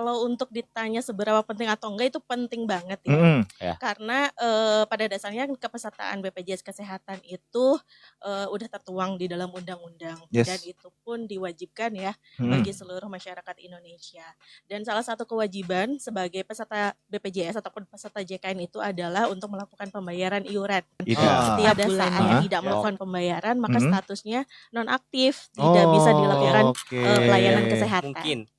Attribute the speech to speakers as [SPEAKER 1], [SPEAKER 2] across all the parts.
[SPEAKER 1] Kalau untuk ditanya seberapa penting atau enggak, itu penting banget ya.
[SPEAKER 2] Ya.
[SPEAKER 1] Karena pada dasarnya kepesertaan BPJS Kesehatan itu udah tertuang di dalam undang-undang.
[SPEAKER 3] Yes.
[SPEAKER 1] Dan itu pun diwajibkan ya
[SPEAKER 3] Mm.
[SPEAKER 1] bagi seluruh masyarakat Indonesia. Dan salah satu kewajiban sebagai peserta BPJS ataupun peserta JKN itu adalah untuk melakukan pembayaran iuran.
[SPEAKER 3] Iya.
[SPEAKER 1] Setiap bulannya
[SPEAKER 3] Ah.
[SPEAKER 1] tidak melakukan pembayaran, maka
[SPEAKER 3] Mm.
[SPEAKER 1] statusnya nonaktif, tidak bisa dilakukan
[SPEAKER 3] Oke.
[SPEAKER 1] pelayanan kesehatan.
[SPEAKER 4] Mungkin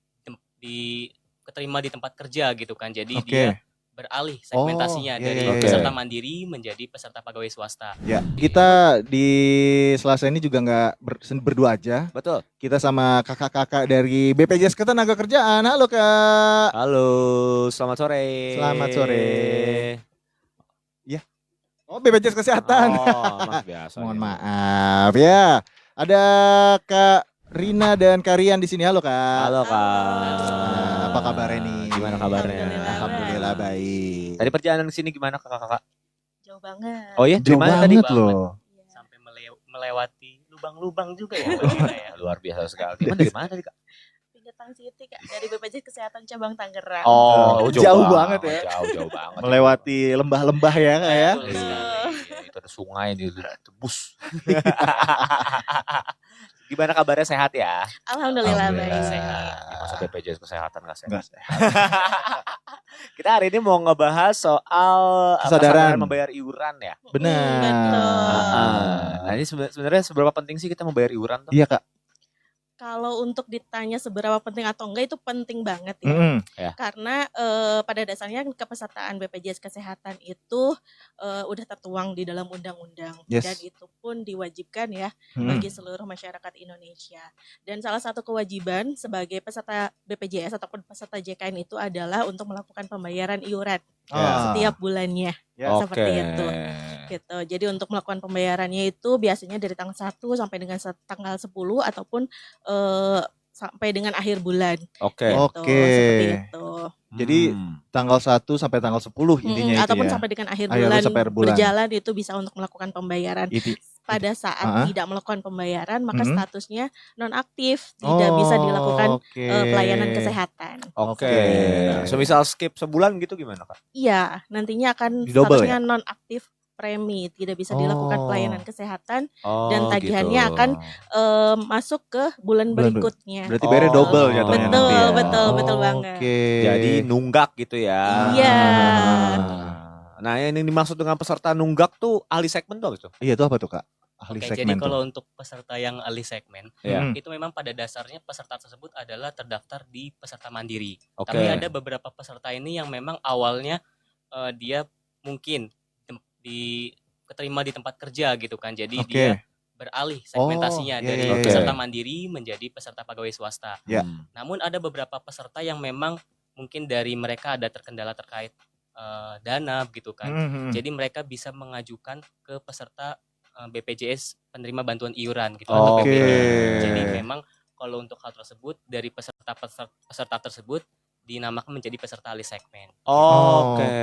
[SPEAKER 4] keterima di tempat kerja gitu kan. Jadi
[SPEAKER 3] Oke.
[SPEAKER 4] dia beralih segmentasinya
[SPEAKER 3] iya,
[SPEAKER 4] dari
[SPEAKER 3] iya, iya.
[SPEAKER 4] peserta mandiri menjadi peserta pegawai swasta.
[SPEAKER 3] Ya, kita di Selasa ini juga nggak berdua aja.
[SPEAKER 2] Betul.
[SPEAKER 3] Kita sama kakak-kakak dari BPJS Ketenagakerjaan. Halo Kak.
[SPEAKER 2] Halo, selamat sore.
[SPEAKER 3] Selamat sore. Oh, BPJS Kesehatan.
[SPEAKER 2] Oh, mas biasa.
[SPEAKER 3] Mohon
[SPEAKER 2] ya.
[SPEAKER 3] maaf ya. Ada Kak Rina dan Kak Rian di sini. Halo Kak.
[SPEAKER 2] Halo Kak.
[SPEAKER 3] Apa kabarnya nih?
[SPEAKER 2] Gimana kabarnya?
[SPEAKER 3] Alhamdulillah baik.
[SPEAKER 2] Tadi perjalanan ke sini gimana kakak-kakak?
[SPEAKER 1] Jauh banget.
[SPEAKER 2] Oh ya,
[SPEAKER 3] Jauh
[SPEAKER 2] gimana tadi?
[SPEAKER 3] banget loh.
[SPEAKER 1] Iya.
[SPEAKER 4] Sampai melewati lubang-lubang juga ya.
[SPEAKER 2] Luar biasa sekali. Gimana dari mana tadi kak?
[SPEAKER 1] Pinggir City Kak, dari BPJS Kesehatan cabang Tangerang.
[SPEAKER 2] Oh,
[SPEAKER 3] jauh banget ya.
[SPEAKER 2] Jauh banget.
[SPEAKER 3] Melewati lembah-lembah ya Kak ya.
[SPEAKER 4] Betul
[SPEAKER 2] Iya,
[SPEAKER 4] sekali.
[SPEAKER 2] itu ada sungai di tebus. Gimana kabarnya, sehat ya?
[SPEAKER 1] Alhamdulillah
[SPEAKER 2] Alhamdulillah.
[SPEAKER 1] baik.
[SPEAKER 4] Sehat.
[SPEAKER 2] Di masa BPJS Kesehatan nggak sehat.
[SPEAKER 3] Enggak sehat.
[SPEAKER 2] Kita hari ini mau ngebahas soal
[SPEAKER 3] Kesadaran.
[SPEAKER 2] membayar iuran ya.
[SPEAKER 3] Benar.
[SPEAKER 1] Betul.
[SPEAKER 2] Nah ini sebenarnya seberapa penting sih kita membayar iuran tuh?
[SPEAKER 3] Iya Kak.
[SPEAKER 1] Kalau untuk ditanya seberapa penting atau enggak, itu penting banget ya.
[SPEAKER 3] Mm-mm.
[SPEAKER 1] Karena pada dasarnya kepesertaan BPJS Kesehatan itu udah tertuang di dalam undang-undang.
[SPEAKER 3] Yes.
[SPEAKER 1] Dan itu pun diwajibkan ya
[SPEAKER 3] Mm.
[SPEAKER 1] bagi seluruh masyarakat Indonesia. Dan salah satu kewajiban sebagai peserta BPJS ataupun peserta JKN itu adalah untuk melakukan pembayaran iuran setiap bulannya.
[SPEAKER 3] Ya,
[SPEAKER 1] seperti itu. Gitu. Jadi untuk melakukan pembayarannya itu biasanya dari tanggal 1 sampai dengan tanggal 10 ataupun sampai dengan akhir bulan.
[SPEAKER 2] Oke.
[SPEAKER 1] Gitu,
[SPEAKER 3] Oke.
[SPEAKER 1] seperti itu.
[SPEAKER 3] Jadi tanggal 1 sampai tanggal 10 intinya itu
[SPEAKER 1] ataupun
[SPEAKER 3] ya.
[SPEAKER 1] sampai dengan akhir
[SPEAKER 3] Akhir
[SPEAKER 1] bulan,
[SPEAKER 3] sampai akhir bulan.
[SPEAKER 1] berjalan itu bisa untuk melakukan pembayaran. Pada saat tidak melakukan pembayaran, maka statusnya nonaktif, tidak bisa dilakukan pelayanan kesehatan.
[SPEAKER 2] Oke.
[SPEAKER 3] Oke.
[SPEAKER 2] Semisal skip sebulan gitu gimana kak?
[SPEAKER 1] Iya, nantinya akan
[SPEAKER 3] Di-double
[SPEAKER 1] statusnya nonaktif premi, tidak bisa dilakukan pelayanan kesehatan
[SPEAKER 2] Oh,
[SPEAKER 1] dan tagihannya
[SPEAKER 2] gitu.
[SPEAKER 1] akan masuk ke bulan berikutnya.
[SPEAKER 3] Berarti bayarnya double jatuhnya
[SPEAKER 1] Betul,
[SPEAKER 3] nanti ya.
[SPEAKER 1] betul banget.
[SPEAKER 3] Oke.
[SPEAKER 2] Jadi nunggak gitu ya.
[SPEAKER 1] Iya.
[SPEAKER 2] Nah yang dimaksud dengan peserta nunggak tuh ahli segmen tuh gitu.
[SPEAKER 3] Iya itu apa tuh Kak? Ahli
[SPEAKER 4] Oke,
[SPEAKER 3] segmen
[SPEAKER 4] jadi
[SPEAKER 3] tuh.
[SPEAKER 4] kalau untuk peserta yang ahli segmen,
[SPEAKER 2] Ya.
[SPEAKER 4] itu memang pada dasarnya peserta tersebut adalah terdaftar di peserta mandiri.
[SPEAKER 2] Oke.
[SPEAKER 4] Tapi ada beberapa peserta ini yang memang awalnya dia mungkin keterima di tempat kerja gitu kan. Jadi dia beralih segmentasinya dari peserta mandiri menjadi peserta pegawai swasta.
[SPEAKER 3] Ya.
[SPEAKER 4] Namun ada beberapa peserta yang memang mungkin dari mereka ada terkendala terkait dana gitu kan. Jadi mereka bisa mengajukan ke peserta BPJS penerima bantuan iuran gitu atau
[SPEAKER 3] Oke.
[SPEAKER 4] PBI. Jadi memang kalau untuk hal tersebut dari peserta tersebut dinamakan menjadi peserta ahli segmen.
[SPEAKER 2] Oke.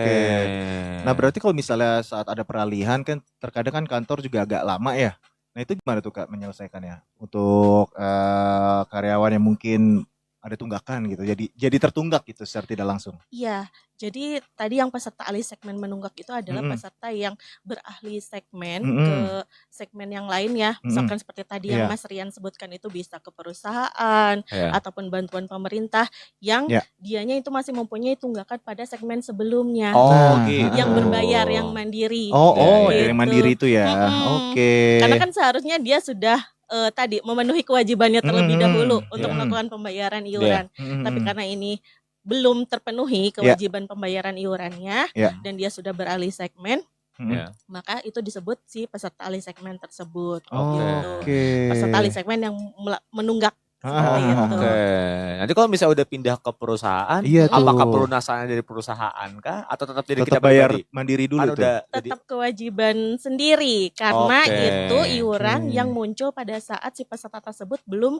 [SPEAKER 3] Nah berarti kalau misalnya saat ada peralihan kan terkadang kan kantor juga agak lama ya. Nah itu gimana tuh Kak menyelesaikannya untuk karyawan yang mungkin ada tunggakan gitu. Jadi tertunggak gitu secara tidak langsung.
[SPEAKER 1] Iya, jadi tadi yang peserta ahli segmen menunggak itu adalah peserta yang berahli segmen ke segmen yang lain ya. Misalkan seperti tadi yang Mas Rian sebutkan itu bisa ke perusahaan ataupun bantuan pemerintah yang dianya itu masih mempunyai tunggakan pada segmen sebelumnya.
[SPEAKER 2] Gitu.
[SPEAKER 1] Yang berbayar, yang mandiri.
[SPEAKER 3] Yang mandiri itu ya. Oke.
[SPEAKER 1] Karena kan seharusnya dia sudah tadi memenuhi kewajibannya terlebih dahulu untuk melakukan pembayaran iuran. Tapi karena ini belum terpenuhi kewajiban pembayaran iurannya dan dia sudah beralih segmen, maka itu disebut si peserta alih segmen tersebut. Peserta alih segmen yang menunggak.
[SPEAKER 2] Oke. Nanti kalau misalnya udah pindah ke perusahaan, apakah pelunasannya dari perusahaan kah atau tetap jadi kita
[SPEAKER 3] bayar
[SPEAKER 2] pribadi?
[SPEAKER 3] mandiri dulu tuh?
[SPEAKER 1] Tetap kewajiban sendiri karena itu iuran yang muncul pada saat si peserta tersebut belum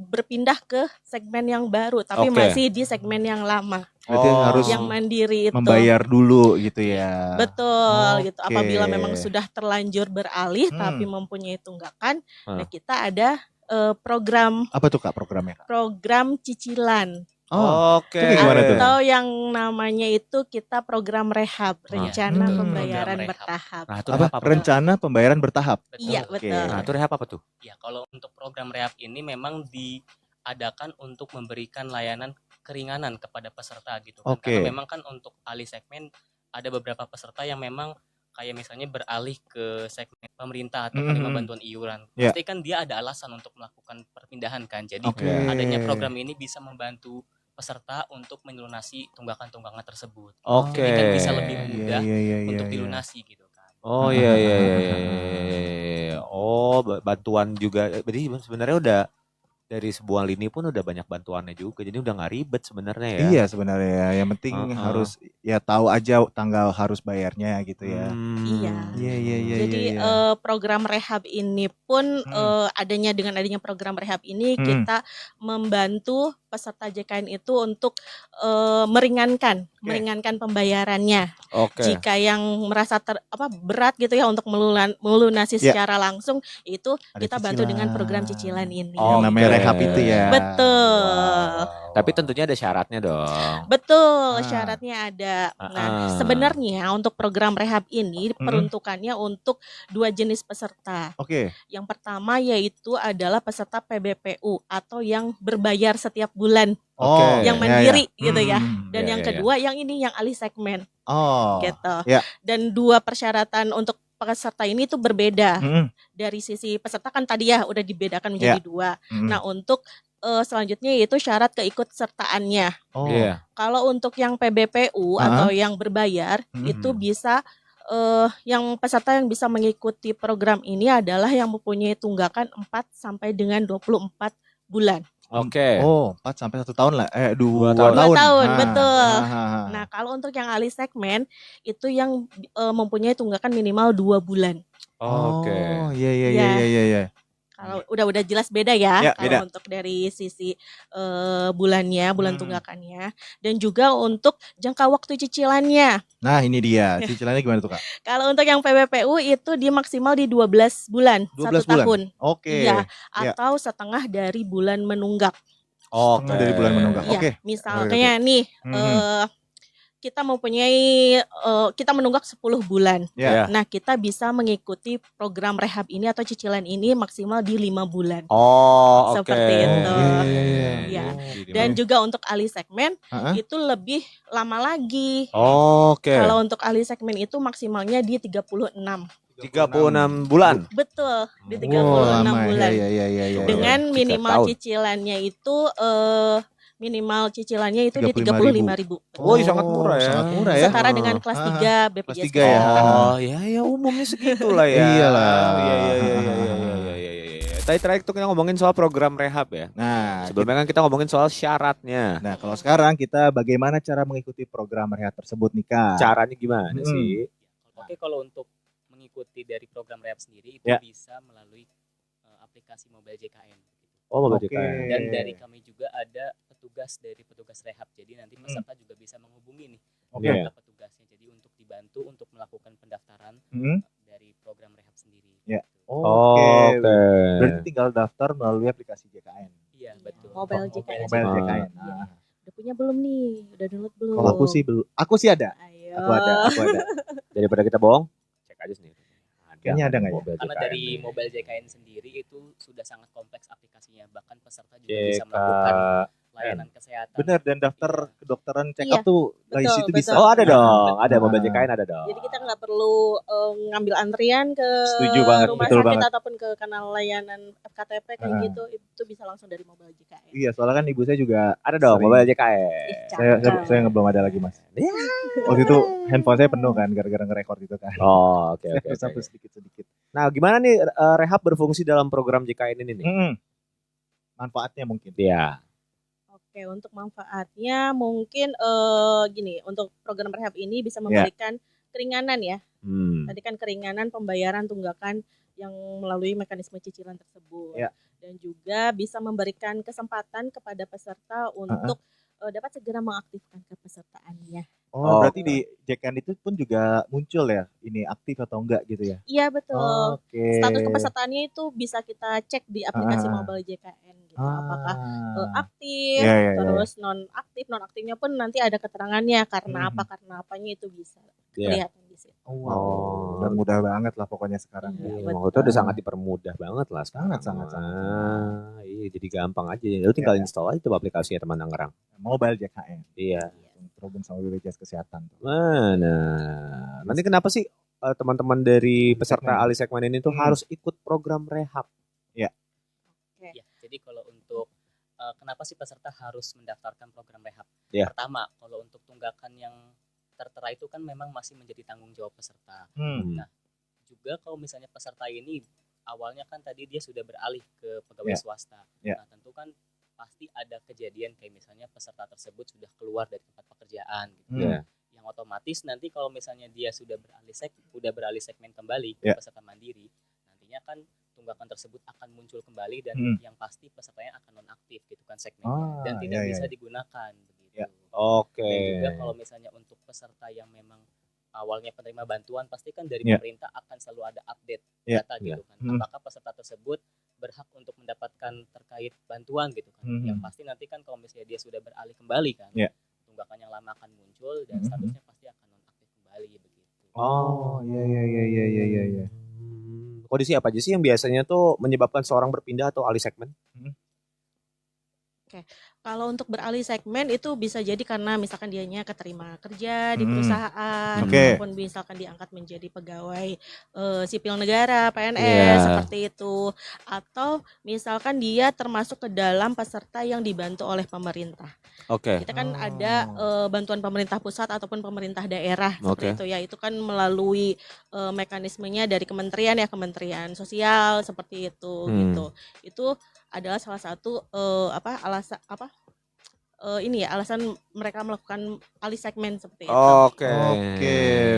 [SPEAKER 1] berpindah ke segmen yang baru tapi masih di segmen yang lama.
[SPEAKER 3] Berarti harus
[SPEAKER 1] yang mandiri itu
[SPEAKER 3] membayar dulu gitu ya.
[SPEAKER 1] Betul gitu. Apabila memang sudah terlanjur beralih tapi mempunyai tunggakan, nah kita ada program.
[SPEAKER 3] Apa tuh Kak programnya Kak?
[SPEAKER 1] Program cicilan.
[SPEAKER 2] Oke.
[SPEAKER 3] Itu gimana tuh?
[SPEAKER 1] Atau yang namanya itu kita program rehab, rencana
[SPEAKER 4] betul.
[SPEAKER 1] pembayaran
[SPEAKER 4] Program rehab.
[SPEAKER 1] bertahap.
[SPEAKER 2] Nah, itu
[SPEAKER 3] Apa?
[SPEAKER 2] rehab apa?
[SPEAKER 3] Rencana pembayaran bertahap.
[SPEAKER 1] Iya,
[SPEAKER 3] Oke.
[SPEAKER 1] betul.
[SPEAKER 2] Nah, itu rehab apa tuh?
[SPEAKER 4] Ya, kalau untuk program rehab ini memang diadakan untuk memberikan layanan keringanan kepada peserta gitu kan.
[SPEAKER 3] Oke.
[SPEAKER 4] Karena memang kan untuk alih segmen ada beberapa peserta yang memang kayak misalnya beralih ke segmen pemerintah atau penerima bantuan iuran.
[SPEAKER 3] Yeah.
[SPEAKER 4] Pasti kan dia ada alasan untuk melakukan perpindahan kan. Jadi
[SPEAKER 3] Oke.
[SPEAKER 4] adanya program ini bisa membantu peserta untuk melunasi tunggakan-tunggakan tersebut.
[SPEAKER 2] Oke.
[SPEAKER 4] Jadi kan bisa lebih mudah
[SPEAKER 3] Iya,
[SPEAKER 4] untuk dilunasi gitu kan.
[SPEAKER 2] Oh iya. Oh, bantuan juga. Berarti sebenarnya udah dari sebuah lini pun udah banyak bantuannya juga. Jadi udah nggak ribet sebenarnya ya.
[SPEAKER 3] Iya sebenarnya ya. Yang penting harus ya tahu aja tanggal harus bayarnya gitu ya.
[SPEAKER 1] Iya.
[SPEAKER 3] Iya.
[SPEAKER 1] Jadi program rehab ini pun dengan adanya program rehab ini kita membantu peserta JKN itu untuk meringankan pembayarannya. Jika yang merasa berat gitu ya untuk melunasi secara langsung, itu
[SPEAKER 3] ada
[SPEAKER 1] kita bantu dengan program cicilan ini.
[SPEAKER 3] Yang namanya rehab itu ya.
[SPEAKER 1] Betul.
[SPEAKER 2] Tapi tentunya ada syaratnya dong.
[SPEAKER 1] Betul, syaratnya ada. Nah, sebenarnya untuk program rehab ini peruntukannya untuk 2 jenis peserta.
[SPEAKER 3] Oke.
[SPEAKER 1] Yang pertama yaitu adalah peserta PBPU atau yang berbayar setiap bulan. Yang mandiri gitu ya. Dan yang kedua yang alih segmen. Gitu. Dan 2 persyaratan untuk peserta ini tuh berbeda. Dari sisi peserta kan tadi ya udah dibedakan menjadi 2. Nah, untuk selanjutnya yaitu syarat keikutsertaannya. Kalau untuk yang PBPU atau yang berbayar itu bisa yang peserta yang bisa mengikuti program ini adalah yang mempunyai tunggakan 4 sampai dengan 24 bulan.
[SPEAKER 2] Oke.
[SPEAKER 3] 4 sampai 1 tahun lah. 2
[SPEAKER 1] tahun.
[SPEAKER 3] tahun.
[SPEAKER 1] Betul. Nah, kalau untuk yang alih segmen itu yang mempunyai tunggakan minimal 2 bulan.
[SPEAKER 2] Oke.
[SPEAKER 3] Iya.
[SPEAKER 1] Kalau udah jelas beda ya, kalau
[SPEAKER 3] beda.
[SPEAKER 1] untuk dari sisi bulan tunggakannya, dan juga untuk jangka waktu cicilannya.
[SPEAKER 3] Nah, ini dia. Cicilannya gimana tuh, Kak?
[SPEAKER 1] Kalau untuk yang PBPU itu dia maksimal di 12 bulan,
[SPEAKER 3] 12
[SPEAKER 1] 1 tahun.
[SPEAKER 3] Oke.
[SPEAKER 1] Iya, atau setengah dari bulan menunggak.
[SPEAKER 3] Setengah dari bulan menunggak.
[SPEAKER 1] Iya,
[SPEAKER 3] Oke.
[SPEAKER 1] misalnya nih kita menunggak 10 bulan. Nah, kita bisa mengikuti program rehab ini atau cicilan ini maksimal di 5 bulan. Seperti itu. Ya. Dan juga untuk alih segmen itu lebih lama lagi. Kalau untuk alih segmen itu maksimalnya di 36
[SPEAKER 2] bulan.
[SPEAKER 1] Betul, di 36 bulan.
[SPEAKER 3] Iya.
[SPEAKER 1] Dengan minimal cicilannya itu minimal cicilannya itu di 35.000.
[SPEAKER 2] Sangat murah ya.
[SPEAKER 3] Sangat murah ya.
[SPEAKER 1] Setara dengan kelas 3 BPJS.
[SPEAKER 3] Kelas 3 ya.
[SPEAKER 2] Ya umumnya segitulah ya.
[SPEAKER 3] Iyalah.
[SPEAKER 2] Iya. Tadi terakhir tuh kita ngomongin soal program rehab ya.
[SPEAKER 3] Nah,
[SPEAKER 2] sebelumnya kan kita ngomongin soal syaratnya.
[SPEAKER 3] Nah, kalau sekarang kita bagaimana cara mengikuti program rehab tersebut nih, Kak?
[SPEAKER 2] Caranya gimana sih?
[SPEAKER 4] Oke, kalau untuk mengikuti dari program rehab sendiri itu bisa melalui aplikasi Mobile JKN.
[SPEAKER 2] Mobile JKN.
[SPEAKER 4] Dan dari kami juga ada petugas rehab. Jadi nanti peserta juga bisa menghubungi nih petugasnya. Jadi untuk dibantu untuk melakukan pendaftaran dari program rehab sendiri.
[SPEAKER 3] Oke. Berarti tinggal daftar melalui aplikasi JKN.
[SPEAKER 4] Iya, betul.
[SPEAKER 1] Mobile JKN. Udah punya belum nih? Udah download belum?
[SPEAKER 3] Kalau aku sih belum. Aku sih ada.
[SPEAKER 1] Ayo.
[SPEAKER 3] Aku ada.
[SPEAKER 2] Daripada kita bohong, cek aja sendiri.
[SPEAKER 3] Kayaknya ada nggak ya?
[SPEAKER 4] Karena dari Mobile JKN sendiri itu sudah sangat kompleks aplikasinya. Bahkan peserta juga bisa melakukan layanan kesehatan.
[SPEAKER 3] Benar, dan daftar kedokteran check up tuh dari situ bisa.
[SPEAKER 2] Ada dong. Ada Mobile JKN ada dong.
[SPEAKER 1] Jadi kita nggak perlu ngambil antrian ke rumah sakit ataupun ke kanal layanan FKTP kayak gitu. Itu bisa langsung dari Mobile JKN.
[SPEAKER 3] Iya, soalnya kan ibu saya juga
[SPEAKER 2] ada dong Mobile JKN.
[SPEAKER 3] Saya belum ada lagi, Mas. Waktu itu handphone saya penuh kan gara-gara ngerekord itu kan.
[SPEAKER 2] Oke.
[SPEAKER 3] Sampai sedikit-sedikit.
[SPEAKER 2] Nah, gimana nih rehab berfungsi dalam program JKN ini nih?
[SPEAKER 3] Manfaatnya mungkin.
[SPEAKER 2] Iya.
[SPEAKER 1] Oke, untuk manfaatnya mungkin gini, untuk program rehab ini bisa memberikan keringanan ya. Tadi kan keringanan pembayaran tunggakan yang melalui mekanisme cicilan tersebut. Dan juga bisa memberikan kesempatan kepada peserta untuk dapat segera mengaktifkan kepesertaannya.
[SPEAKER 3] Berarti di JKN itu pun juga muncul ya, ini aktif atau enggak gitu ya?
[SPEAKER 1] Iya, betul. Status kepesertaannya itu bisa kita cek di aplikasi Mobile JKN. gitu. Apakah aktif, terus non aktifnya pun nanti ada keterangannya karena apa, karena apanya itu bisa kelihatan di situ.
[SPEAKER 3] Udah mudah banget lah pokoknya sekarang.
[SPEAKER 2] Iya, itu udah sangat dipermudah banget lah sekarang.
[SPEAKER 3] Sangat.
[SPEAKER 2] Iya, jadi gampang aja. Lu tinggal install aja tuh aplikasinya teman Tangerang.
[SPEAKER 3] Mobile JKN.
[SPEAKER 2] Iya.
[SPEAKER 3] Terhubung sama BPJS Kesehatan.
[SPEAKER 2] Mana? Nanti kenapa sih teman-teman dari peserta ahli segmen ini tuh harus ikut program rehab?
[SPEAKER 4] Ya, jadi kalau untuk kenapa sih peserta harus mendaftarkan program rehab? Pertama, kalau untuk tunggakan yang tertera itu kan memang masih menjadi tanggung jawab peserta. Nah, juga kalau misalnya peserta ini awalnya kan tadi dia sudah beralih ke pegawai swasta. Nah, tentu kan pasti ada kejadian kayak misalnya peserta tersebut sudah keluar dari tempat pekerjaan gitu. Yang otomatis nanti kalau misalnya dia sudah beralih segmen kembali ke peserta mandiri, nantinya kan tunggakan tersebut akan muncul kembali dan yang pasti pesertanya akan nonaktif gitu kan segmennya dan tidak bisa digunakan begitu. Dan juga kalau misalnya untuk peserta yang memang awalnya penerima bantuan pasti kan dari pemerintah akan selalu ada update data gitu kan. Apakah peserta tersebut berhak untuk mendapatkan terkait bantuan gitu kan. Yang pasti nanti kan kalau misalnya dia sudah beralih kembali kan, tunggakan yang lama akan muncul dan statusnya pasti akan nonaktif kembali begitu.
[SPEAKER 3] Iya.
[SPEAKER 2] Kondisi apa aja sih yang biasanya tuh menyebabkan seorang berpindah atau alih segmen?
[SPEAKER 1] Oke. Kalau untuk beralih segmen itu bisa jadi karena misalkan dianya keterima kerja di perusahaan, ataupun misalkan diangkat menjadi pegawai sipil negara, PNS seperti itu, atau misalkan dia termasuk ke dalam peserta yang dibantu oleh pemerintah. Kita kan ada bantuan pemerintah pusat ataupun pemerintah daerah seperti itu ya, itu kan melalui mekanismenya dari kementerian sosial seperti itu gitu. Itu adalah salah satu alasan mereka melakukan alih segmen seperti itu.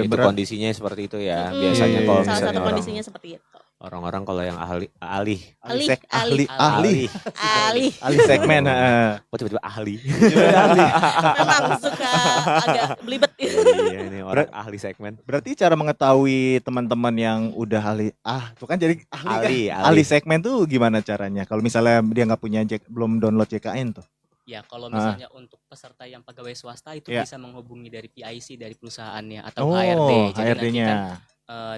[SPEAKER 2] Itu kondisinya seperti itu ya. Biasanya kalau
[SPEAKER 1] salah
[SPEAKER 2] misalnya
[SPEAKER 1] satu kondisinya seperti itu.
[SPEAKER 2] Orang-orang kalau yang alih
[SPEAKER 3] segmen.
[SPEAKER 2] Kok tiba-tiba ahli?
[SPEAKER 1] Memang suka agak belibet.
[SPEAKER 2] Iya, ini orang ahli segmen.
[SPEAKER 3] Berarti cara mengetahui teman-teman yang udah tuh kan jadi ahli segmen tuh gimana caranya? Kalau misalnya dia nggak punya belum download JKN tuh?
[SPEAKER 4] Ya, kalau misalnya untuk peserta yang pegawai swasta itu bisa menghubungi dari PIC dari perusahaannya atau HRD. Jadi
[SPEAKER 3] HRD-nya.
[SPEAKER 4] nanti kan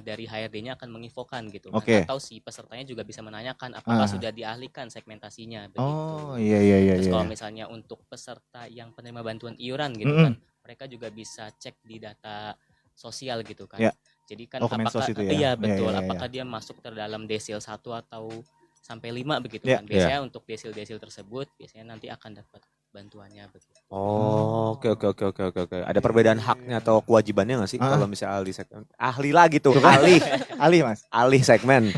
[SPEAKER 4] dari HRD-nya akan menginfokan gitu. Atau si pesertanya juga bisa menanyakan apakah sudah dialihkan segmentasinya begitu.
[SPEAKER 3] Iya.
[SPEAKER 4] Terus kalau misalnya untuk peserta yang penerima bantuan iuran gitu kan, mereka juga bisa cek di data sosial gitu kan. Jadi kan apakah apakah dia masuk terdalam desil 1 atau sampai 5 begitu kan. Biasanya untuk desil-desil tersebut biasanya nanti akan dapat bantuannya begitu.
[SPEAKER 2] Oke. Ada perbedaan haknya atau kewajibannya nggak sih kalau misalnya ahli segmen? Ahli lagi tuh, ahli Mas. Ahli segmen.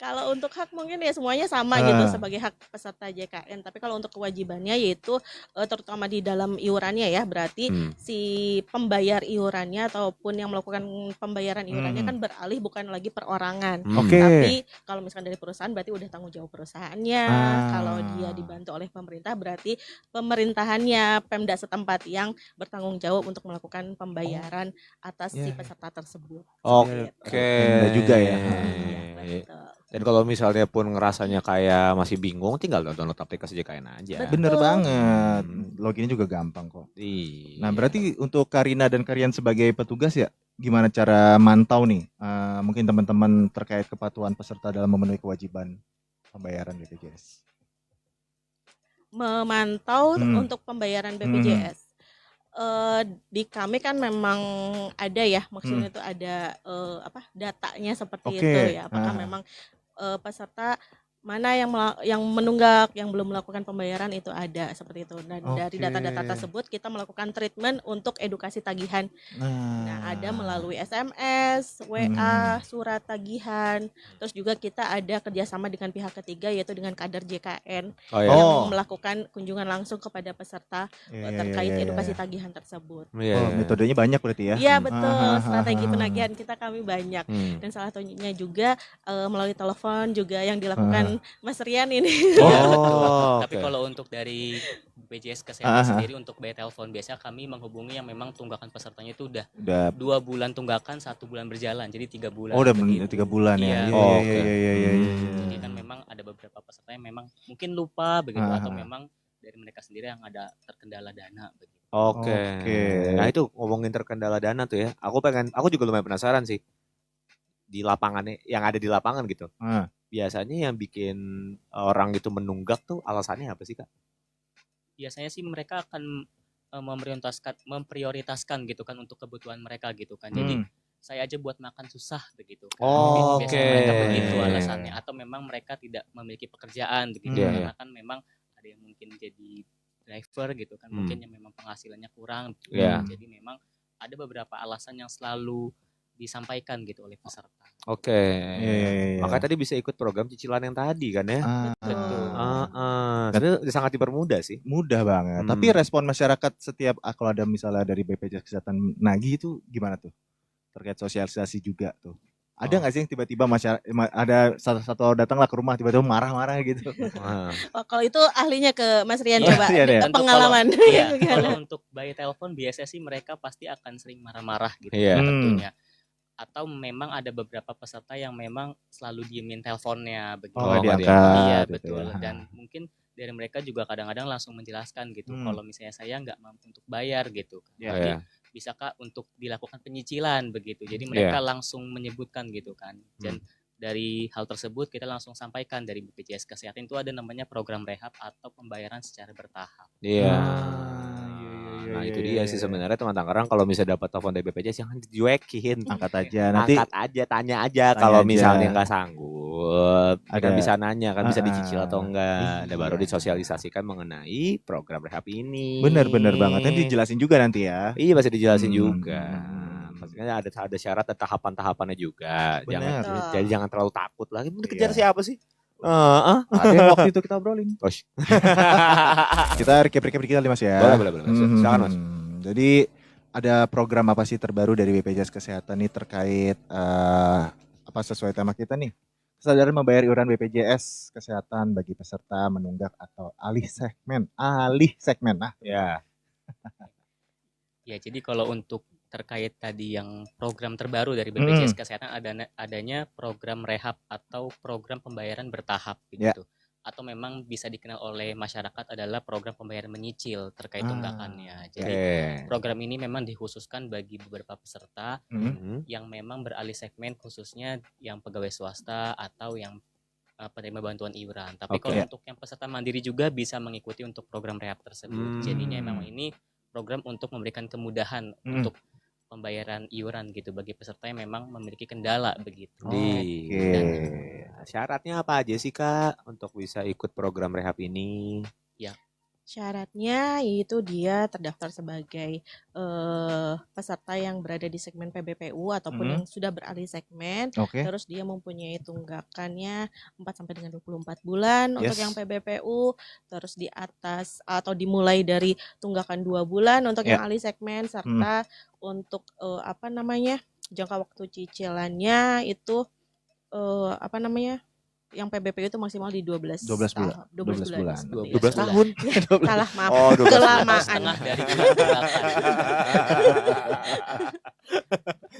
[SPEAKER 1] Kalau untuk hak mungkin ya semuanya sama gitu sebagai hak peserta JKN. Tapi kalau untuk kewajibannya yaitu terutama di dalam iurannya ya, berarti si pembayar iurannya ataupun yang melakukan pembayaran iurannya kan beralih bukan lagi perorangan. Tapi kalau misalkan dari perusahaan berarti udah tanggung jawab perusahaannya. Kalau dia dibantu oleh pemerintah berarti pemerintahannya, Pemda setempat yang bertanggung jawab untuk melakukan pembayaran atas si peserta tersebut.
[SPEAKER 3] Pemda juga ya.
[SPEAKER 2] Dan kalau misalnya pun ngerasanya kayak masih bingung, tinggal download aplikasi JKN aja.
[SPEAKER 3] Bener banget. Loginnya juga gampang kok. Nah, berarti untuk Karina dan Karian sebagai petugas ya, gimana cara mantau nih? Mungkin teman-teman terkait kepatuhan peserta dalam memenuhi kewajiban pembayaran BPJS.
[SPEAKER 1] Memantau untuk pembayaran BPJS. Di kami kan memang ada ya, maksudnya itu ada datanya seperti itu ya. Apakah memang peserta mana yang menunggak, yang belum melakukan pembayaran itu ada seperti itu. Dan dari data-data tersebut kita melakukan treatment untuk edukasi tagihan. Nah, ada melalui SMS, WA, surat tagihan. Terus juga kita ada kerjasama dengan pihak ketiga yaitu dengan kader JKN yang melakukan kunjungan langsung kepada peserta terkait edukasi tagihan tersebut.
[SPEAKER 3] Metodenya banyak berarti ya?
[SPEAKER 1] Iya betul, strategi penagihan kami banyak. Dan salah satunya juga melalui telepon juga yang dilakukan Mas Rian ini.
[SPEAKER 4] Betul. Tapi kalau untuk dari BPJS Kesehatan sendiri untuk bayar telepon, biasanya kami menghubungi yang memang tunggakan pesertanya itu udah 2 bulan tunggakan, 1 bulan berjalan, jadi 3 bulan.
[SPEAKER 3] Oh udah 3 bulan ya. Iya.
[SPEAKER 4] Jadi kan memang ada beberapa peserta yang memang mungkin lupa begitu atau memang dari mereka sendiri yang ada terkendala dana begitu.
[SPEAKER 2] Oke. Nah itu ngomongin terkendala dana tuh ya, aku juga lumayan penasaran sih di lapangannya, yang ada di lapangan gitu. Biasanya yang bikin orang itu menunggak tuh alasannya apa sih Kak?
[SPEAKER 4] Biasanya sih mereka akan memprioritaskan gitu kan untuk kebutuhan mereka gitu kan. Jadi saya aja buat makan susah begitu kan. Biasanya mereka begitu alasannya, atau memang mereka tidak memiliki pekerjaan begitu karena kan memang ada yang mungkin jadi driver gitu kan, mungkin yang memang penghasilannya kurang gitu. Jadi memang ada beberapa alasan yang selalu disampaikan gitu oleh peserta.
[SPEAKER 2] Makanya tadi bisa ikut program cicilan yang tadi kan ya.
[SPEAKER 4] Betul.
[SPEAKER 2] Tapi sangat dipermudah sih.
[SPEAKER 3] Mudah banget. Tapi respon masyarakat setiap kalau ada misalnya dari BPJS Kesehatan nagih itu gimana tuh? Terkait sosialisasi juga tuh. Ada nggak sih yang tiba-tiba ada satu datanglah ke rumah tiba-tiba marah-marah gitu?
[SPEAKER 1] Kalau itu ahlinya ke Mas Rian coba pengalaman.
[SPEAKER 4] Kalau untuk bayi telepon biasanya sih mereka pasti akan sering marah-marah gitu tentunya. Atau memang ada beberapa peserta yang memang selalu diemin teleponnya begitu. Iya betul. Dan mungkin dari mereka juga kadang-kadang langsung menjelaskan gitu, kalau misalnya saya nggak mampu untuk bayar gitu. Jadi bisa Kak untuk dilakukan penyicilan begitu. Jadi mereka langsung menyebutkan gitu kan. Dan dari hal tersebut kita langsung sampaikan dari BPJS Kesehatan itu ada namanya program rehab atau pembayaran secara bertahap.
[SPEAKER 2] Nah itu dia sih sebenarnya teman Tangerang, kalau misalnya dapat telepon dari BPJS jangan dicuekin,
[SPEAKER 3] angkat aja nanti,
[SPEAKER 2] tanya aja kalau misalnya nggak sanggup, kan bisa nanya kan bisa dicicil atau enggak, dan baru disosialisasikan mengenai program rehab ini.
[SPEAKER 3] Bener banget, nanti dijelasin juga nanti ya.
[SPEAKER 2] Iya pasti dijelasin juga. Pastinya ada syarat dan tahapan-tahapannya juga. Jadi jangan terlalu takut lagi. Mau dikejar siapa sih?
[SPEAKER 3] Ada yang waktu itu kita obrolin. Kita recap dikit kali Mas ya.
[SPEAKER 2] Boleh. Silakan Mas.
[SPEAKER 3] Jadi ada program apa sih terbaru dari BPJS Kesehatan nih terkait apa sesuai tema kita nih? Kesadaran membayar iuran BPJS Kesehatan bagi peserta menunggak atau alih segmen.
[SPEAKER 4] Ya, jadi kalau untuk terkait tadi yang program terbaru dari BPJS Kesehatan adanya program rehab atau program pembayaran bertahap gitu. Atau memang bisa dikenal oleh masyarakat adalah program pembayaran menyicil terkait tunggakannya. Jadi program ini memang dikhususkan bagi beberapa peserta yang memang beralih segmen, khususnya yang pegawai swasta atau yang penerima bantuan iuran. Tapi kalau untuk yang peserta mandiri juga bisa mengikuti untuk program rehab tersebut. Jadinya memang ini program untuk memberikan kemudahan untuk pembayaran iuran gitu bagi peserta yang memang memiliki kendala begitu.
[SPEAKER 2] Syaratnya apa aja sih Kak untuk bisa ikut program rehab ini?
[SPEAKER 1] Ya. Syaratnya itu dia terdaftar sebagai peserta yang berada di segmen PBPU ataupun yang sudah beralih segmen. Terus dia mempunyai tunggakannya 4 sampai dengan 24 bulan untuk yang PBPU, terus di atas atau dimulai dari tunggakan 2 bulan untuk yang alih segmen, serta untuk jangka waktu cicilannya itu yang PBPU itu maksimal di 12 bulan.
[SPEAKER 2] 12
[SPEAKER 1] tahun. Salah, maaf. Kelamaan.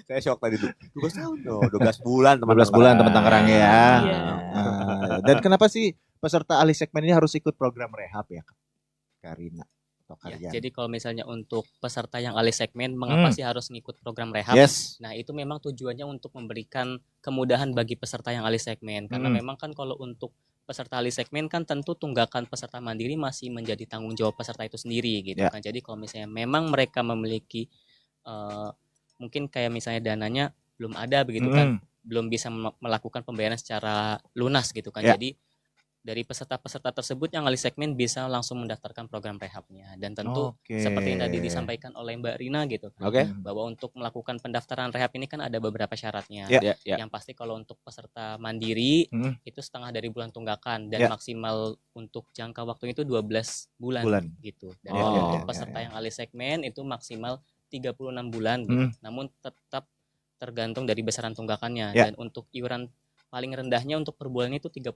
[SPEAKER 2] Saya shock tadi tuh. 12 tahun. 12 bulan teman.
[SPEAKER 3] 12 bulan teman Tangerang ya. Dan kenapa sih peserta alih segmen ini harus ikut program rehab ya, Karina?
[SPEAKER 4] Jadi kalau misalnya untuk peserta yang alih segmen, mengapa sih harus ngikut program rehab? Nah itu memang tujuannya untuk memberikan kemudahan bagi peserta yang alih segmen. Karena memang kan kalau untuk peserta alih segmen kan tentu tunggakan peserta mandiri masih menjadi tanggung jawab peserta itu sendiri gitu kan. Jadi kalau misalnya memang mereka memiliki mungkin kayak misalnya dananya belum ada begitu kan, belum bisa melakukan pembayaran secara lunas gitu kan. Jadi dari peserta-peserta tersebut yang alih segmen bisa langsung mendaftarkan program rehabnya. Dan tentu seperti yang tadi disampaikan oleh Mbak Rina gitu kan, bahwa untuk melakukan pendaftaran rehab ini kan ada beberapa syaratnya. Yang pasti kalau untuk peserta mandiri itu setengah dari bulan tunggakan dan maksimal untuk jangka waktu itu 12 bulan. Gitu. Dan untuk peserta yang alih segmen itu maksimal 36 bulan gitu. Namun tetap tergantung dari besaran tunggakannya. Dan untuk iuran paling rendahnya untuk per bulan itu 35.000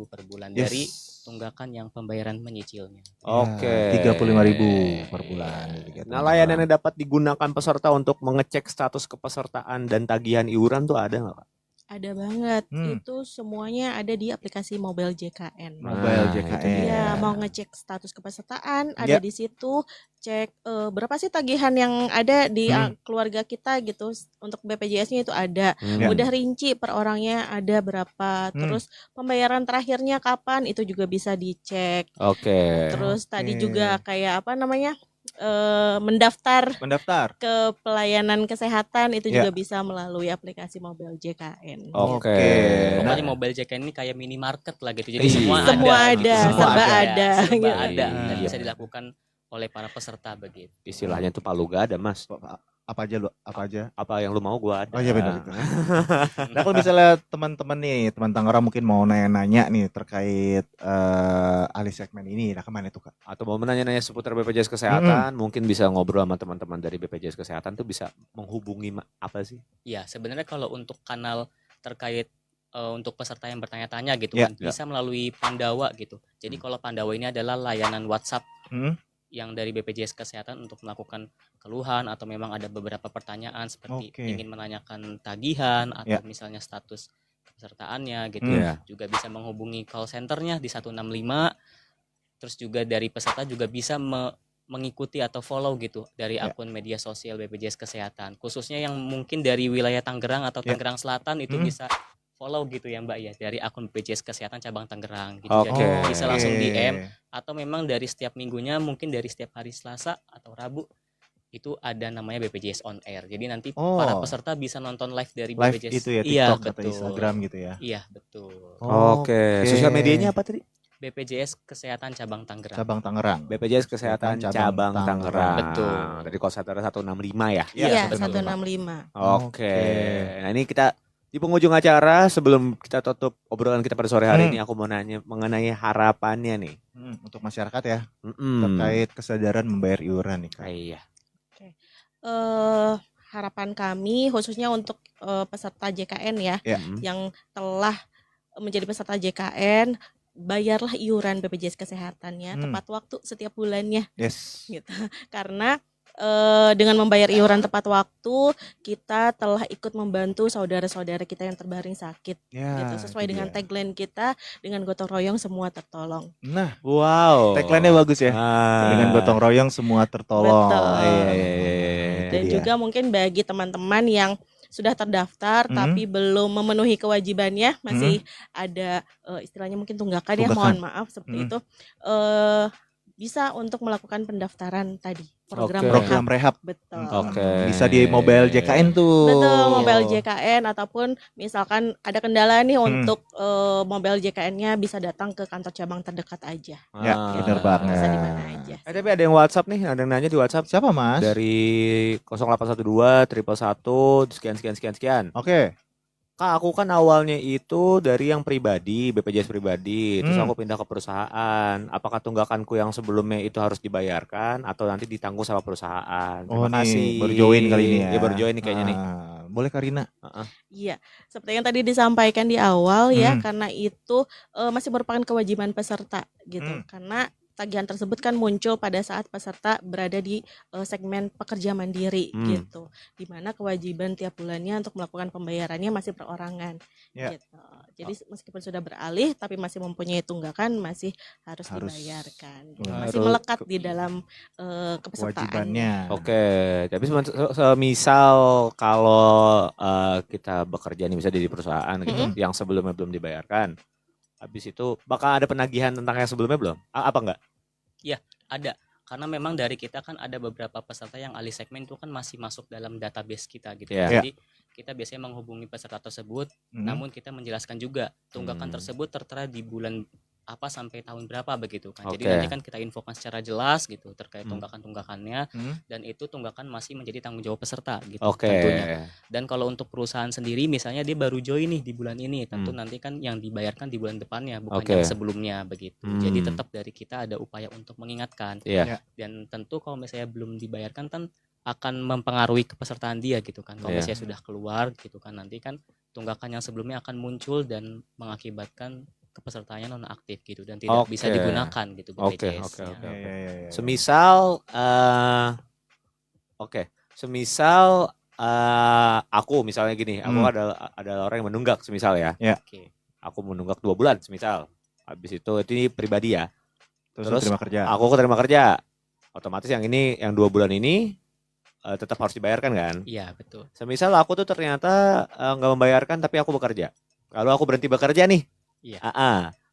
[SPEAKER 4] per bulan dari tunggakan yang pembayaran menyicilnya.
[SPEAKER 2] Oke.
[SPEAKER 3] 35.000 per bulan.
[SPEAKER 2] Nah, layanan yang dapat digunakan peserta untuk mengecek status kepesertaan dan tagihan iuran tuh ada nggak Pak?
[SPEAKER 1] Ada banget. Itu semuanya ada di aplikasi Mobile JKN.
[SPEAKER 3] Mobile JKN.
[SPEAKER 1] Iya, mau ngecek status kepesertaan ada di situ, cek berapa sih tagihan yang ada di keluarga kita gitu. Untuk BPJS-nya itu ada. Udah rinci per orangnya ada berapa. Terus pembayaran terakhirnya kapan itu juga bisa dicek.
[SPEAKER 2] Oke.
[SPEAKER 1] Terus tadi juga kayak apa namanya? Mendaftar ke pelayanan kesehatan itu juga bisa melalui aplikasi Mobile JKN.
[SPEAKER 2] Oke.
[SPEAKER 4] Pokoknya Mobile JKN ini kayak minimarket lah gitu. Jadi
[SPEAKER 1] semua ada,
[SPEAKER 4] serba ada dan bisa dilakukan oleh para peserta begitu.
[SPEAKER 2] Istilahnya itu palu gak ada Mas.
[SPEAKER 3] Apa aja
[SPEAKER 2] apa yang lu mau gua ada.
[SPEAKER 3] Oh iya benar. Nah kalau misalnya teman-teman nih, teman Tangerang mungkin mau nanya-nanya nih terkait alih segmen ini, nah kemana tuh Kak?
[SPEAKER 2] Atau mau nanya-nanya seputar BPJS Kesehatan, mungkin bisa ngobrol sama teman-teman dari BPJS Kesehatan tuh bisa menghubungi apa sih?
[SPEAKER 4] Iya, sebenarnya kalau untuk kanal terkait untuk peserta yang bertanya-tanya gitu kan, bisa melalui Pandawa gitu. Jadi kalau Pandawa ini adalah layanan WhatsApp yang dari BPJS Kesehatan untuk melakukan keluhan atau memang ada beberapa pertanyaan seperti ingin menanyakan tagihan atau misalnya status kepesertaannya gitu. Juga bisa menghubungi call centernya di 165. Terus juga dari peserta juga bisa mengikuti atau follow gitu dari akun media sosial BPJS Kesehatan. Khususnya yang mungkin dari wilayah Tangerang atau Tangerang Selatan itu bisa follow gitu ya Mbak ya dari akun BPJS Kesehatan cabang Tangerang gitu. Jadi bisa langsung DM atau memang dari setiap minggunya mungkin dari setiap hari Selasa atau Rabu itu ada namanya BPJS on air. Jadi nanti para peserta bisa nonton live dari BPJS
[SPEAKER 3] itu ya, TikTok atau Instagram gitu ya.
[SPEAKER 4] Iya, betul.
[SPEAKER 2] Oke. Sosial medianya apa tadi?
[SPEAKER 4] BPJS Kesehatan Cabang Tangerang.
[SPEAKER 3] Cabang Tangerang.
[SPEAKER 2] BPJS Kesehatan Cabang Tangerang.
[SPEAKER 4] Betul.
[SPEAKER 2] Dari call center 165 ya?
[SPEAKER 1] Iya, 165.
[SPEAKER 2] Oke. Nah, ini kita di penghujung acara sebelum kita tutup obrolan kita pada sore hari ini aku mau nanya mengenai harapannya nih
[SPEAKER 3] untuk masyarakat ya terkait kesadaran membayar iuran nih Kak.
[SPEAKER 2] Iya.
[SPEAKER 1] Harapan kami khususnya untuk peserta JKN ya yang telah menjadi peserta JKN, bayarlah iuran BPJS Kesehatannya tepat waktu setiap bulannya. Gitu. Karena dengan membayar iuran tepat waktu kita telah ikut membantu saudara-saudara kita yang terbaring sakit gitu, sesuai dengan tagline kita, dengan gotong royong semua tertolong.
[SPEAKER 3] Nah,
[SPEAKER 2] wow,
[SPEAKER 3] tagline-nya bagus ya. Dengan gotong royong semua tertolong.
[SPEAKER 1] Dan juga mungkin bagi teman-teman yang sudah terdaftar tapi belum memenuhi kewajibannya, masih ada istilahnya mungkin tunggakan ya, mohon maaf seperti itu, bisa untuk melakukan pendaftaran tadi program
[SPEAKER 3] rehab.
[SPEAKER 1] Betul.
[SPEAKER 3] Bisa di Mobile JKN tuh.
[SPEAKER 1] Betul, Mobile JKN ataupun misalkan ada kendala nih untuk Mobile JKN-nya bisa datang ke kantor cabang terdekat aja.
[SPEAKER 3] Ya, benar banget.
[SPEAKER 1] Bisa di mana aja.
[SPEAKER 2] Tapi ada yang WhatsApp nih, ada yang nanya di WhatsApp.
[SPEAKER 3] Siapa Mas?
[SPEAKER 2] Dari 0812 111 sekian.
[SPEAKER 3] Oke.
[SPEAKER 2] Kak, aku kan awalnya itu dari yang pribadi, BPJS pribadi, terus aku pindah ke perusahaan. Apakah tunggakanku yang sebelumnya itu harus dibayarkan atau nanti ditanggung sama perusahaan? Terima kasih.
[SPEAKER 3] Baru join kali ini ya.
[SPEAKER 2] Iya, baru join nih kayaknya nih.
[SPEAKER 3] Boleh Karina?
[SPEAKER 1] Iya, seperti yang tadi disampaikan di awal ya, karena itu masih merupakan kewajiban peserta gitu. Karena tagihan tersebut kan muncul pada saat peserta berada di segmen pekerja mandiri gitu, di mana kewajiban tiap bulannya untuk melakukan pembayarannya masih perorangan gitu. Jadi meskipun sudah beralih tapi masih mempunyai tunggakan masih harus dibayarkan gitu. Masih melekat di dalam kepesertaannya.
[SPEAKER 2] Oke, tapi semisal kalau kita bekerja nih bisa di perusahaan gitu yang sebelumnya belum dibayarkan, habis itu bakal ada penagihan tentang yang sebelumnya belum? Apa enggak?
[SPEAKER 4] Ya, ada. Karena memang dari kita kan ada beberapa peserta yang alih segmen itu kan masih masuk dalam database kita gitu. Jadi kita biasanya menghubungi peserta tersebut, namun kita menjelaskan juga tunggakan tersebut tertera di bulan apa sampai tahun berapa begitu kan. Jadi nanti kan kita infokan secara jelas gitu terkait tunggakan-tunggakannya dan itu tunggakan masih menjadi tanggung jawab peserta gitu tentunya. Dan kalau untuk perusahaan sendiri misalnya dia baru join nih di bulan ini, tentu nanti kan yang dibayarkan di bulan depannya bukan yang sebelumnya begitu. Jadi tetap dari kita ada upaya untuk mengingatkan. Dan tentu kalau misalnya belum dibayarkan kan akan mempengaruhi kepesertaan dia gitu kan. Kalau misalnya sudah keluar gitu kan, nanti kan tunggakan yang sebelumnya akan muncul dan mengakibatkan kepesertaannya nonaktif gitu dan tidak bisa digunakan gitu BPJS-nya.
[SPEAKER 2] Semisal semisal aku misalnya gini, aku adalah orang yang menunggak semisal ya. Aku menunggak 2 bulan semisal. Habis itu ini pribadi ya. Terus aku keterima kerja. Otomatis yang 2 bulan ini tetap harus dibayarkan kan?
[SPEAKER 4] Iya, betul.
[SPEAKER 2] Semisal aku tuh ternyata nggak membayarkan tapi aku bekerja. Lalu aku berhenti bekerja nih.
[SPEAKER 4] Iya.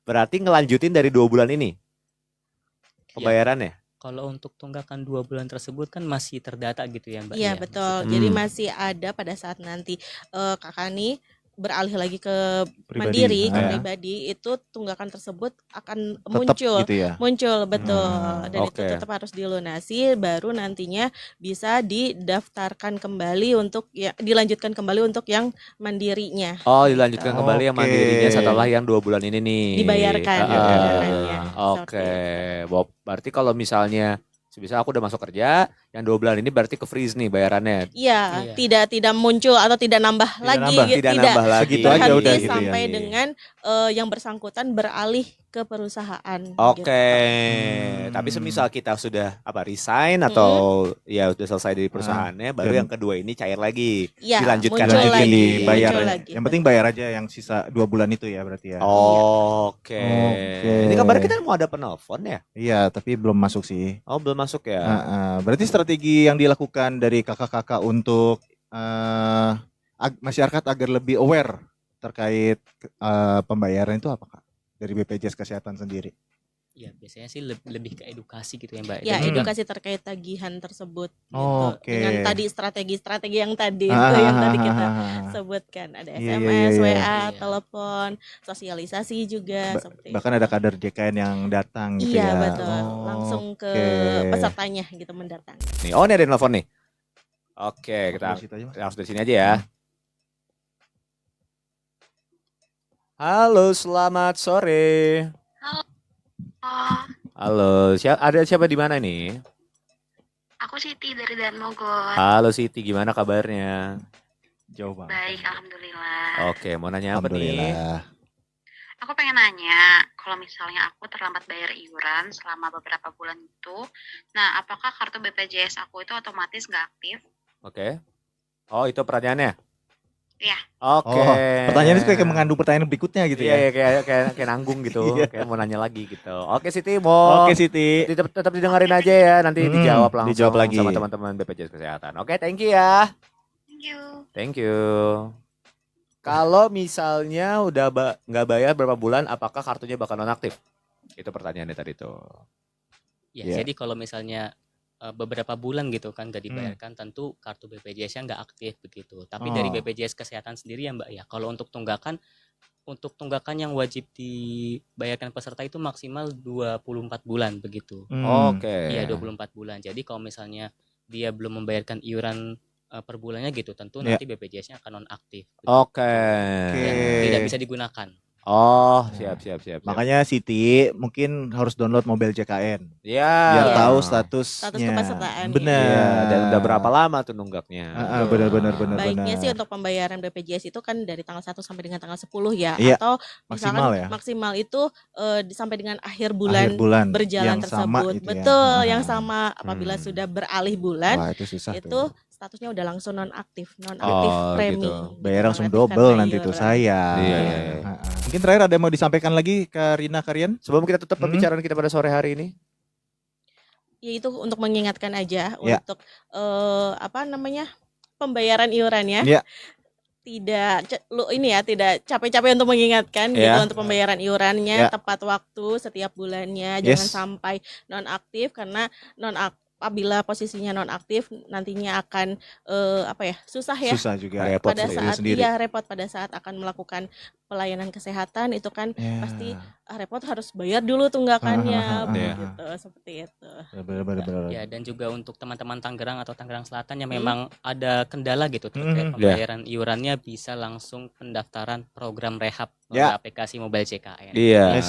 [SPEAKER 2] Berarti ngelanjutin dari 2 bulan ini pembayarannya.
[SPEAKER 4] Kalau untuk tunggakan 2 bulan tersebut kan masih terdata gitu ya Mbak.
[SPEAKER 1] Iya, betul. Jadi masih ada pada saat nanti kakak nih beralih lagi ke mandiri, ke pribadi, itu tunggakan tersebut akan tetap muncul gitu ya? Muncul, betul. Dan itu tetap harus dilunasi, baru nantinya bisa didaftarkan kembali untuk ya, dilanjutkan kembali untuk yang mandirinya.
[SPEAKER 2] Dilanjutkan kembali yang mandirinya setelah yang 2 bulan ini nih
[SPEAKER 1] dibayarkan.
[SPEAKER 2] Berarti kalau misalnya sebisa aku udah masuk kerja, yang 2 bulan ini berarti ke freeze nih bayarannya.
[SPEAKER 1] Iya, tidak muncul atau tidak nambah lagi.
[SPEAKER 2] Tidak nambah lagi.
[SPEAKER 3] Gitu aja udah gitu
[SPEAKER 1] sampai dengan yang bersangkutan beralih ke perusahaan.
[SPEAKER 2] Tapi semisal kita sudah resign atau ya udah selesai dari perusahaannya, baru yang kedua ini cair lagi, dilanjutkan lagi.
[SPEAKER 3] Bayar. Yang penting bayar aja yang sisa 2 bulan itu ya berarti ya.
[SPEAKER 2] Ini kabar kita mau ada penelpon ya?
[SPEAKER 3] Iya, tapi belum masuk sih.
[SPEAKER 2] Belum masuk ya.
[SPEAKER 3] Berarti strategi yang dilakukan dari kakak-kakak untuk masyarakat agar lebih aware terkait pembayaran itu apa Kak? Dari BPJS Kesehatan sendiri?
[SPEAKER 4] Ya biasanya sih lebih ke edukasi gitu ya Mbak.
[SPEAKER 1] Ya edukasi terkait tagihan tersebut gitu. Dengan tadi strategi yang tadi itu yang tadi kita sebutkan, ada SMS, WA, telepon, sosialisasi juga seperti
[SPEAKER 3] bahkan ada kader JKN yang datang gitu ya.
[SPEAKER 1] Iya betul, langsung ke pesertanya gitu mendatang.
[SPEAKER 2] Nih, ini ada telepon nih. Kita langsung dari sini aja ya. Halo, selamat sore. Halo, ada siapa di mana nih?
[SPEAKER 5] Aku Siti dari Danmogot.
[SPEAKER 2] Halo Siti, gimana kabarnya?
[SPEAKER 3] Jauh banget.
[SPEAKER 5] Baik, alhamdulillah.
[SPEAKER 2] Mau nanya apa nih?
[SPEAKER 5] Aku pengen nanya, kalau misalnya aku terlambat bayar iuran selama beberapa bulan itu, nah apakah kartu BPJS aku itu otomatis nggak aktif?
[SPEAKER 2] Itu pertanyaannya?
[SPEAKER 5] Iya.
[SPEAKER 3] Pertanyaan itu kayak mengandung pertanyaan berikutnya gitu ya?
[SPEAKER 2] Iya, kayak nanggung gitu, kayak mau nanya lagi gitu. Siti,
[SPEAKER 3] Siti.
[SPEAKER 2] Tetap didengerin aja ya, nanti dijawab langsung lagi sama teman-teman BPJS Kesehatan. Thank you ya. Thank you. Kalau misalnya udah nggak bayar berapa bulan, apakah kartunya bakal nonaktif? Itu pertanyaannya tadi tuh.
[SPEAKER 4] Jadi kalau misalnya beberapa bulan gitu kan gak dibayarkan, tentu kartu BPJS-nya nggak aktif begitu. Tapi dari BPJS Kesehatan sendiri ya Mbak ya, kalau untuk tunggakan yang wajib dibayarkan peserta itu maksimal 24 bulan begitu. Iya 24 bulan. Jadi kalau misalnya dia belum membayarkan iuran per bulannya gitu, tentu nanti BPJS-nya akan nonaktif. Tidak bisa digunakan.
[SPEAKER 2] Siap.
[SPEAKER 3] Makanya Siti mungkin harus download Mobile JKN.
[SPEAKER 2] Biar
[SPEAKER 3] tahu status
[SPEAKER 1] kepesertaan.
[SPEAKER 3] Benar.
[SPEAKER 2] Dan udah berapa lama tuh nunggaknya?
[SPEAKER 3] Benar.
[SPEAKER 1] Baiknya sih untuk pembayaran BPJS itu kan dari tanggal 1 sampai dengan tanggal 10 ya. Atau maksimal itu sampai dengan akhir bulan berjalan tersebut. Betul, yang sama apabila sudah beralih bulan.
[SPEAKER 3] Wah, itu susah
[SPEAKER 1] itu statusnya udah langsung nonaktif premi.
[SPEAKER 3] Gitu. Bayar langsung double nanti tuh saya. Mungkin terakhir ada yang mau disampaikan lagi ke Rina Karian
[SPEAKER 2] sebelum kita tutup pembicaraan kita pada sore hari ini?
[SPEAKER 1] Ya itu untuk mengingatkan aja untuk pembayaran iurannya. Tidak capek-capek untuk mengingatkan gitu untuk pembayaran iurannya tepat waktu setiap bulannya, jangan sampai nonaktif karena apabila posisinya nonaktif nantinya akan susah ya.
[SPEAKER 3] Susah juga.
[SPEAKER 1] Repot pada saat akan melakukan pelayanan kesehatan itu kan pasti repot harus bayar dulu tunggakannya begitu seperti itu.
[SPEAKER 3] Benar.
[SPEAKER 4] Ya, dan juga untuk teman-teman Tangerang atau Tangerang Selatan yang memang ada kendala gitu terkait pembayaran iurannya, bisa langsung pendaftaran program rehab melalui aplikasi Mobile JKN.
[SPEAKER 2] Iya.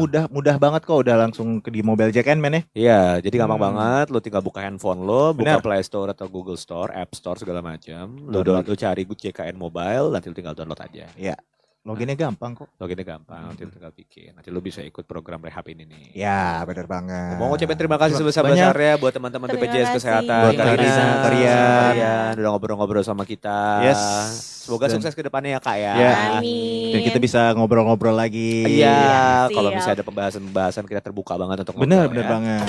[SPEAKER 3] Udah mudah banget kok, udah langsung di Mobile JKN men ya.
[SPEAKER 2] Iya, jadi gampang banget. Lu tinggal buka handphone lo, buka Play Store atau Google Store, App Store segala macam. Lu cari JKN Mobile, nanti lu tinggal download aja.
[SPEAKER 3] Iya. Loginnya gampang kok.
[SPEAKER 2] Loginnya gampang, nanti lu tinggal bikin. Nanti lu bisa ikut program rehab ini nih.
[SPEAKER 3] Ya, benar banget.
[SPEAKER 2] Mau ngucapin terima kasih sebesar-besarnya buat teman-teman BPJS Kesehatan.
[SPEAKER 3] Buat Kalian
[SPEAKER 2] udah ngobrol-ngobrol sama kita.
[SPEAKER 3] Yes.
[SPEAKER 2] Semoga sukses ke depannya ya Kak ya.
[SPEAKER 1] Amin.
[SPEAKER 3] Dan kita bisa ngobrol-ngobrol lagi.
[SPEAKER 2] Iya, kalau misalnya ada pembahasan-pembahasan kita terbuka banget untuk ngobrol.
[SPEAKER 3] Benar banget.